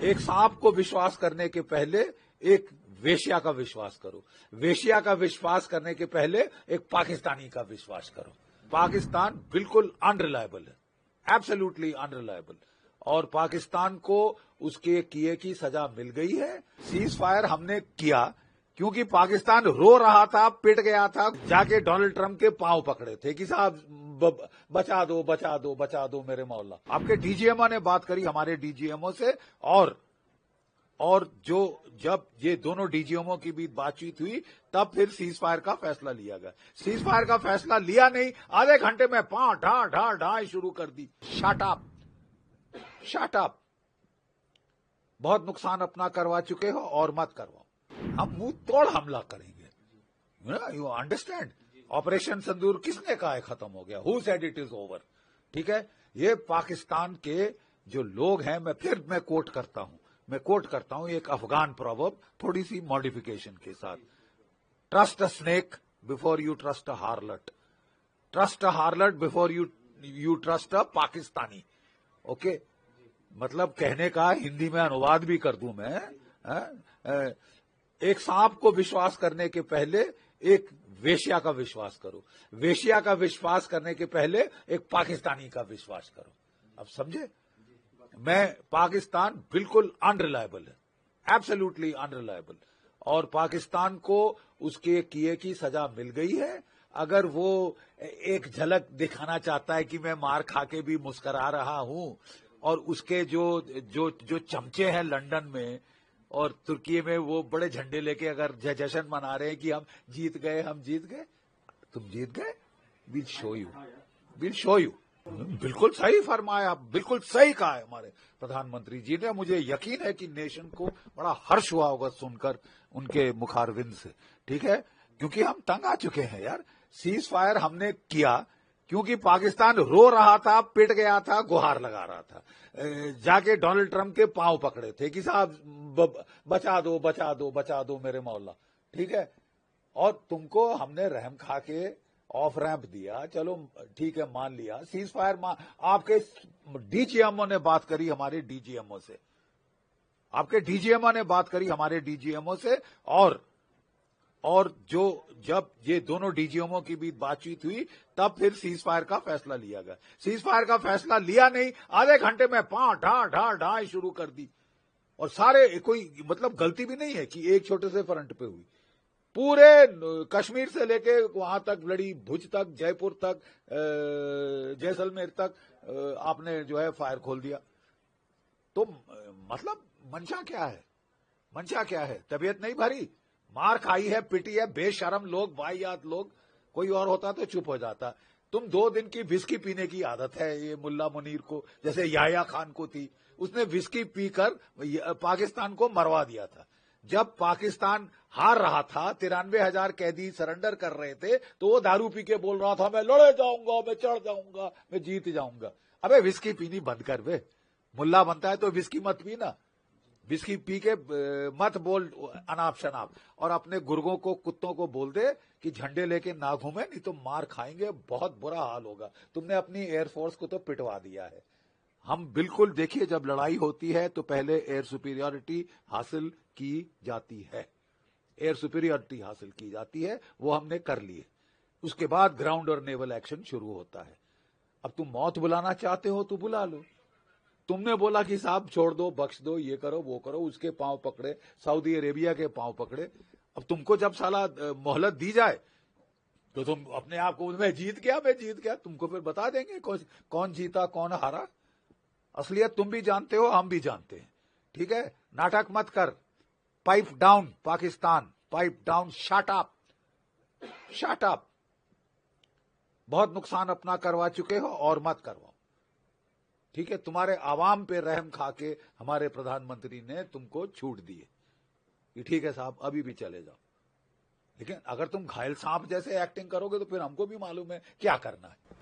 एक सांप को विश्वास करने के पहले एक वेश्या का विश्वास करो। वेश्या का विश्वास करने के पहले एक पाकिस्तानी का विश्वास करो। पाकिस्तान बिल्कुल अनरिलायबल है, एब्सोल्युटली अनरिलायबल। और पाकिस्तान को उसके किए की सजा मिल गई है। सीज फायर हमने किया क्योंकि पाकिस्तान रो रहा था, पिट गया था, जाके डोनाल्ड ट्रंप के पांव पकड़े थे कि साहब बचा दो बचा दो बचा दो मेरे मौला। आपके डीजीएमओ ने बात करी हमारे डीजीएमओ से, और जो जब ये दोनों डीजीएमओ की बीच बातचीत हुई तब फिर सीज फायर का फैसला लिया गया। सीज फायर का फैसला लिया नहीं, आधे घंटे में ढा शुरू कर दी। Shut up. बहुत नुकसान अपना करवा चुके हो और मत करवाओ। हम मुंह तोड़ हमला करेंगे। You understand? ऑपरेशन सिंदूर किसने कहा है खत्म हो गया? Who said it is over? ठीक है, ये पाकिस्तान के जो लोग हैं, मैं कोट करता हूं एक अफगान प्रोवर्ब, थोड़ी सी मॉडिफिकेशन के साथ। Trust a snake before you trust a हार्लट। Trust a हार्लट before you trust a Pakistani. Okay, मतलब कहने का हिंदी में अनुवाद भी कर दूं मैं। एक सांप को विश्वास करने के पहले एक वेश्या का विश्वास करो। वेश्या का विश्वास करने के पहले एक पाकिस्तानी का विश्वास करो। अब समझे? पाकिस्तान बिल्कुल अनरिलायबल है, एब्सोल्युटली अनरिलायबल। और पाकिस्तान को उसके किए की सजा मिल गई है। अगर वो एक झलक दिखाना चाहता है कि मैं मार खा के भी मुस्करा रहा हूं, और उसके जो चमचे हैं लंदन में और तुर्की में, वो बड़े झंडे लेके अगर जश्न मना रहे हैं कि हम जीत गए, तुम जीत गए। Will show you. बिल्कुल सही फरमाया, बिल्कुल सही कहा है हमारे प्रधानमंत्री जी ने। मुझे यकीन है कि नेशन को बड़ा हर्ष हुआ होगा सुनकर उनके मुखारविंद से। ठीक है, क्योंकि हम तंग आ चुके हैं यार। सीज फायर हमने किया क्योंकि पाकिस्तान रो रहा था, पिट गया था, गुहार लगा रहा था, जाके डोनाल्ड ट्रंप के पांव पकड़े थे कि साहब बचा दो बचा दो बचा दो मेरे मौला। ठीक है, और तुमको हमने रहम खा के ऑफ रैंप दिया, चलो ठीक है, मान लिया। सीज फायर आपके डीजीएमओ ने बात करी हमारे डीजीएमओ से, और जब ये दोनों डीजीएमओ की बीच बातचीत हुई तब फिर सीज फायर का फैसला लिया गया। सीज फायर का फैसला लिया नहीं, आधे घंटे में ढा शुरू कर दी। और सारे, कोई मतलब गलती भी नहीं है कि एक छोटे से फ्रंट पे हुई। पूरे कश्मीर से लेके वहां तक लड़ी, भुज तक, जयपुर तक, जैसलमेर तक आपने जो है फायर खोल दिया। तो मतलब मंशा क्या है? तबीयत नहीं भरी, मार खाई है, पिटी है, बेशरम लोग, वाहियात लोग। कोई और होता तो चुप हो जाता। तुम 2 दिन की विस्की पीने की आदत है ये मुल्ला मुनीर को, जैसे याह्या खान को थी। उसने विस्की पीकर पाकिस्तान को मरवा दिया था। जब पाकिस्तान हार रहा था, 93,000 कैदी सरेंडर कर रहे थे, तो वो दारू पी के बोल रहा था मैं लड़े जाऊंगा, मैं चढ़ जाऊंगा, मैं जीत जाऊंगा। अबे विस्की पीनी बंद कर बे। मुल्ला बनता है तो विस्की मत पीना, विस्की पी के मत बोल अनाप शनाप। और अपने गुर्गों को, कुत्तों को बोल दे कि झंडे लेके ना घूमे, नहीं तो मार खाएंगे, बहुत बुरा हाल होगा। तुमने अपनी एयरफोर्स को तो पिटवा दिया है। हम बिल्कुल, देखिए, जब लड़ाई होती है तो पहले एयर सुपीरियरिटी हासिल की जाती है, वो हमने कर ली है। उसके बाद ग्राउंड और नेवल एक्शन शुरू होता है। अब तुम मौत बुलाना चाहते हो तो बुला लो। तुमने बोला कि साहब छोड़ दो, बख्श दो, ये करो वो करो, उसके पांव पकड़े, सऊदी अरेबिया के पांव पकड़े। अब तुमको जब साला मोहलत दी जाए तो तुम अपने आप को मैं जीत गया, तुमको फिर बता देंगे कौन जीता कौन हारा। असलियत तुम भी जानते हो, हम भी जानते हैं। ठीक है, नाटक मत कर। Pipe down Pakistan, pipe down. Shut up. बहुत नुकसान अपना करवा चुके हो और मत करवाओ। ठीक है, तुम्हारे आवाम पे रहम खा के हमारे प्रधानमंत्री ने तुमको छूट दी है कि ठीक है साहब अभी भी चले जाओ। लेकिन अगर तुम घायल सांप जैसे एक्टिंग करोगे तो फिर हमको भी मालूम है क्या करना है।